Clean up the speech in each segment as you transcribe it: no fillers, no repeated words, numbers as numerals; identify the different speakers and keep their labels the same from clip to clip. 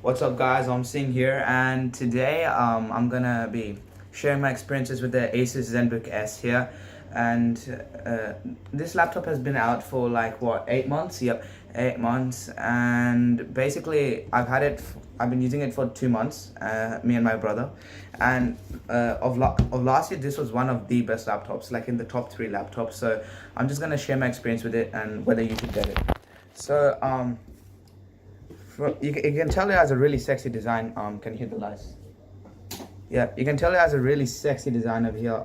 Speaker 1: What's up guys, I'm Singh here, and today I'm gonna be sharing my experiences with the Asus ZenBook S here. And this laptop has been out for like what, 8 months? Yep, 8 months. And basically I've been using it for 2 months, me and my brother. And of last year, this was one of the best laptops, like in the top 3 laptops. So I'm just gonna share my experience with it and whether you should get it. So you can tell it has a really sexy design. Can you hit the lights? Yeah, you can tell it has a really sexy design over here.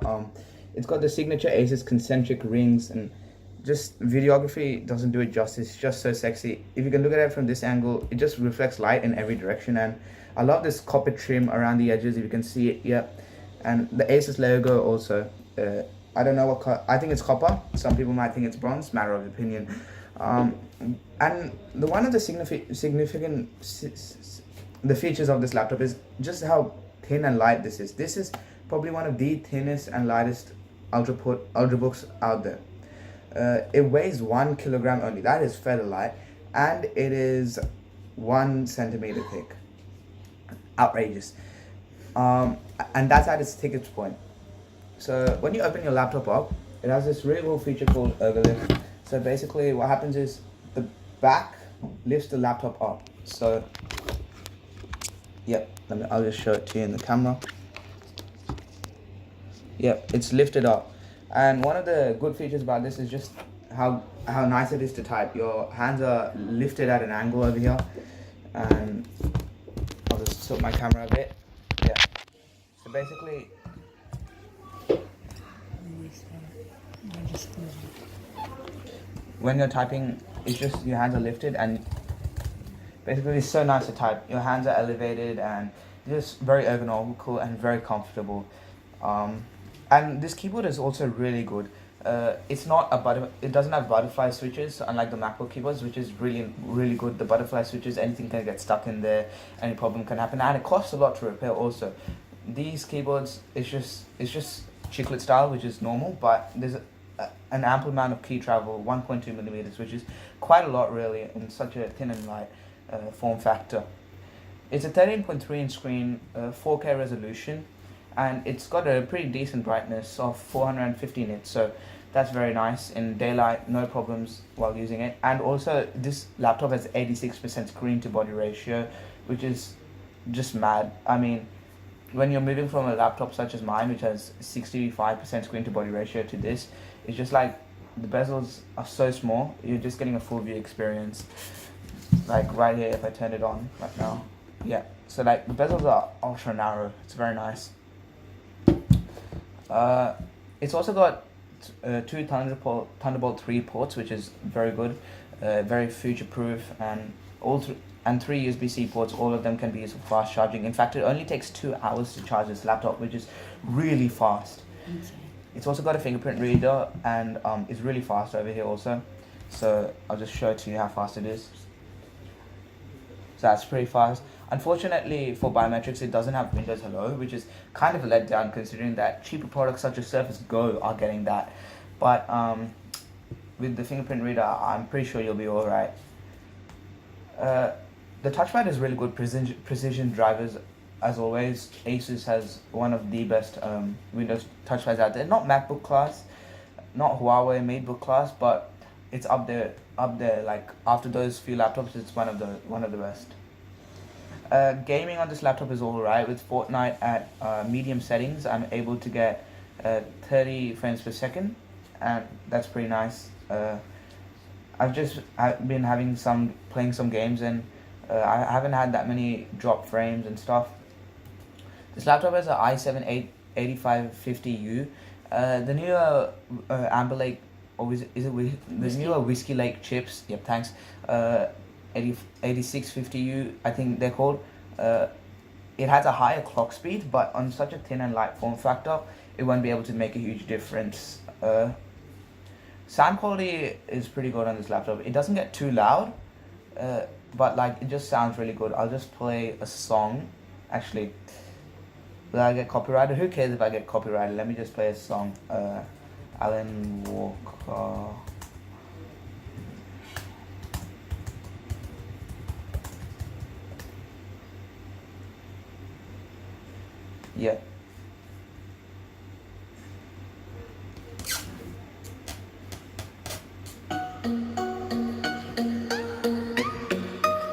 Speaker 1: It's got the signature Asus concentric rings, and just videography doesn't do it justice. It's just so sexy. If you can look at it from this angle, it just reflects light in every direction. And I love this copper trim around the edges, if you can see it. Yeah, and the Asus logo also. I don't know what I think it's copper. Some people might think it's bronze. Matter of opinion. And one of the significant the features of this laptop is just how thin and light this is. This is probably one of the thinnest and lightest ultrabooks out there. It weighs 1 kilogram only. That is feather light, and it is 1 centimeter thick. Outrageous. And that's at its thickest point. So when you open your laptop up, it has this really cool feature called overlift. So basically what happens is the back lifts the laptop up. So yep, I'll just show it to you in the camera. Yep, it's lifted up. And one of the good features about this is just how nice it is to type. Your hands are lifted at an angle over here. And I'll just tilt my camera a bit. Yeah. So basically when you're typing, it's just your hands are lifted, and basically it's so nice to type. Your hands are elevated and just very ergonomical and very comfortable. And this keyboard is also really good. It's not it doesn't have butterfly switches, unlike the MacBook keyboards, which is really good. The butterfly switches, anything can get stuck in there, any problem can happen, and it costs a lot to repair also. These keyboards, it's just chiclet style, which is normal, but there's an ample amount of key travel, 1.2 millimeters, which is quite a lot really in such a thin and light form factor. It's a 13.3 inch screen, 4K resolution, and it's got a pretty decent brightness of 450 nits, so that's very nice. In daylight, no problems while using it. And also this laptop has 86% screen to body ratio, which is just mad. I mean, when you're moving from a laptop such as mine, which has 65% screen to body ratio, to this, it's just like the bezels are so small, you're just getting a full view experience. Like right here, if I turn it on right now, yeah. So like the bezels are ultra narrow. It's very nice. It's also got 2 Thunderbolt 3 ports, which is very good, very future proof, and and 3 USB-C ports. All of them can be used for fast charging. In fact, it only takes 2 hours to charge this laptop, which is really fast. Okay. It's also got a fingerprint reader, and it's really fast over here also. So I'll just show it to you how fast it is. So that's pretty fast. Unfortunately for biometrics, it doesn't have Windows Hello, which is kind of a letdown considering that cheaper products such as Surface Go are getting that. But with the fingerprint reader, I'm pretty sure you'll be alright. The touchpad is really good, precision drivers as always. Asus has one of the best Windows touchpads out there. Not MacBook class, not Huawei MateBook class, but it's up there. Like after those few laptops, it's one of the best. Gaming on this laptop is alright. With Fortnite at medium settings, I'm able to get 30 frames per second, and that's pretty nice. I've been playing some games, and I haven't had that many drop frames and stuff. This laptop has an i7 8550U. The newer Amber Lake, or is it the newer Whiskey Lake chips? Yep, thanks. 8650U, I think they're called. It has a higher clock speed, but on such a thin and light form factor, it won't be able to make a huge difference. Sound quality is pretty good on this laptop. It doesn't get too loud, but like it just sounds really good. I'll just play a song. Actually, will I get copyrighted? Who cares if I get copyrighted? Let me just play a song. Alan Walker. Yeah.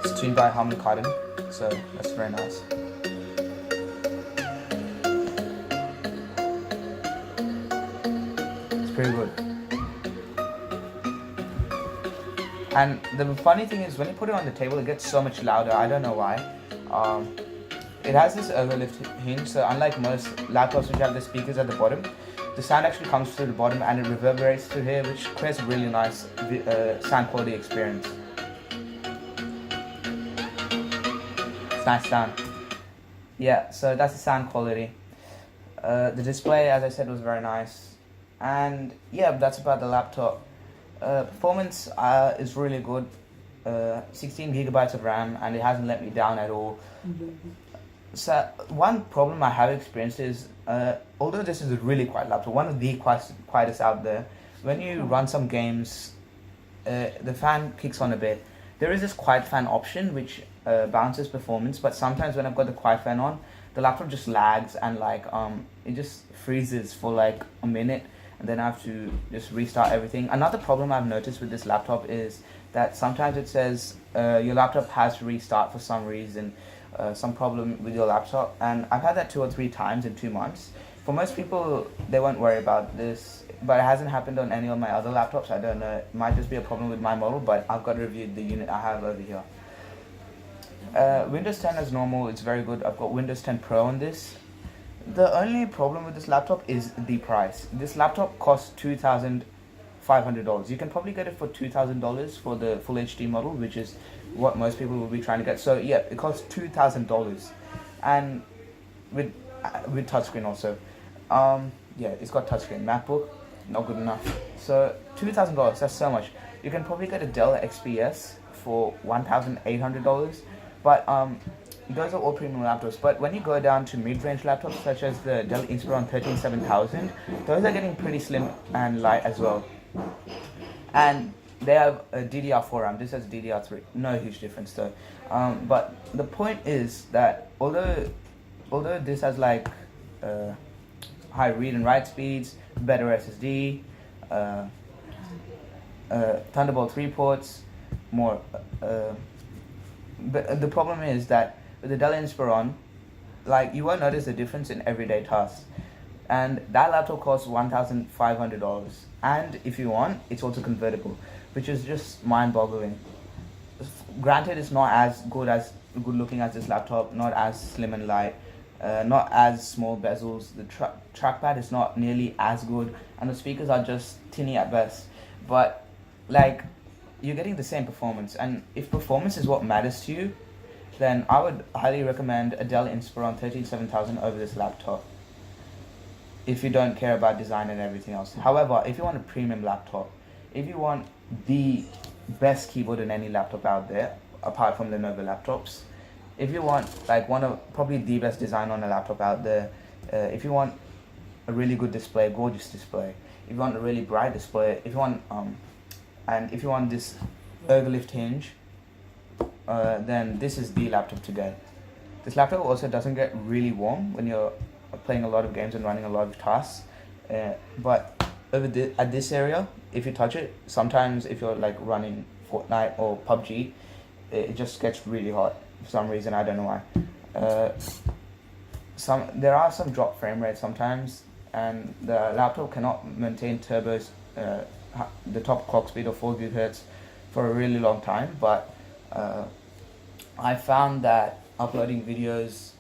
Speaker 1: It's tuned by Harman Kardon, so that's very nice. It's pretty good. And the funny thing is, when you put it on the table, it gets so much louder. I don't know why. It has this overlift hinge, so unlike most laptops which have the speakers at the bottom, the sound actually comes through the bottom and it reverberates through here, which creates a really nice sound quality experience. It's nice sound. Yeah, so that's the sound quality. The display, as I said, was very nice. And yeah, that's about the laptop. Performance is really good. 16 gigabytes of RAM, and it hasn't let me down at all. So one problem I have experienced is, although this is a really quiet laptop, one of the quietest out there, when you run some games, the fan kicks on a bit. There is this quiet fan option which bounces performance, but sometimes when I've got the quiet fan on, the laptop just lags and it just freezes for like a minute, and then I have to just restart everything. Another problem I've noticed with this laptop is that sometimes it says your laptop has to restart for some reason, some problem with your laptop, and I've had that 2 or 3 times in 2 months. For most people, they won't worry about this, but it hasn't happened on any of my other laptops. I don't know, it might just be a problem with my model, but I've got reviewed the unit I have over here. Windows 10 as normal, it's very good. I've got Windows 10 Pro on this. The only problem with this laptop is the price. This laptop costs $2,500. You can probably get it for $2,000 for the full HD model, which is what most people will be trying to get. So yeah, it costs $2,000, and with touchscreen also. Yeah, it's got touchscreen. MacBook, not good enough. So $2,000, that's so much. You can probably get a Dell XPS for $1,800, but those are all premium laptops. But when you go down to mid-range laptops such as the Dell Inspiron 13700, those are getting pretty slim and light as well. And they have a DDR4 RAM. This has DDR3. No huge difference though. But the point is that although this has like high read and write speeds, better SSD, Thunderbolt 3 ports, more. But the problem is that with the Dell Inspiron, like, you won't notice the difference in everyday tasks. And that laptop costs $1,500. And if you want, it's also convertible, which is just mind-boggling. Granted, it's not as good looking as this laptop, not as slim and light, not as small bezels. The trackpad is not nearly as good, and the speakers are just tinny at best. But like, you're getting the same performance, and if performance is what matters to you, then I would highly recommend a Dell Inspiron 13700 over this laptop, if you don't care about design and everything else. However, if you want a premium laptop, if you want the best keyboard in any laptop out there, apart from the Lenovo laptops, if you want like probably the best design on a laptop out there, if you want a really good display, gorgeous display, if you want a really bright display, if you want and if you want this overlift hinge, then this is the laptop to get. This laptop also doesn't get really warm when you're playing a lot of games and running a lot of tasks, but at this area, if you touch it, sometimes if you're like running Fortnite or PUBG, it just gets really hot for some reason. I don't know why. There are some drop frame rates sometimes, and the laptop cannot maintain turbos, the top clock speed of 4 GHz for a really long time. But I found that uploading videos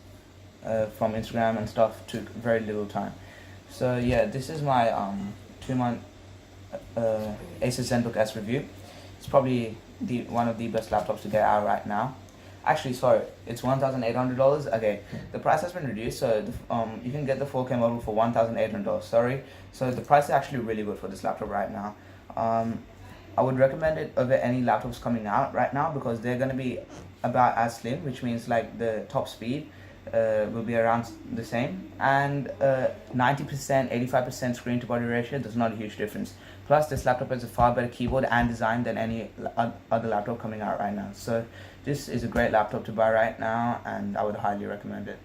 Speaker 1: from Instagram and stuff took very little time. So yeah, this is my 2-month Asus ZenBook S review. It's probably one of the best laptops to get out right now. Actually, sorry, it's $1,800. Okay, the price has been reduced, so you can get the 4K model for $1,800. Sorry, so the price is actually really good for this laptop right now. I would recommend it over any laptops coming out right now, because they're going to be about as slim, which means like the top speed will be around the same, and 90%, 85% screen to body ratio, there's not a huge difference. Plus, this laptop has a far better keyboard and design than any other laptop coming out right now. So this is a great laptop to buy right now, and I would highly recommend it.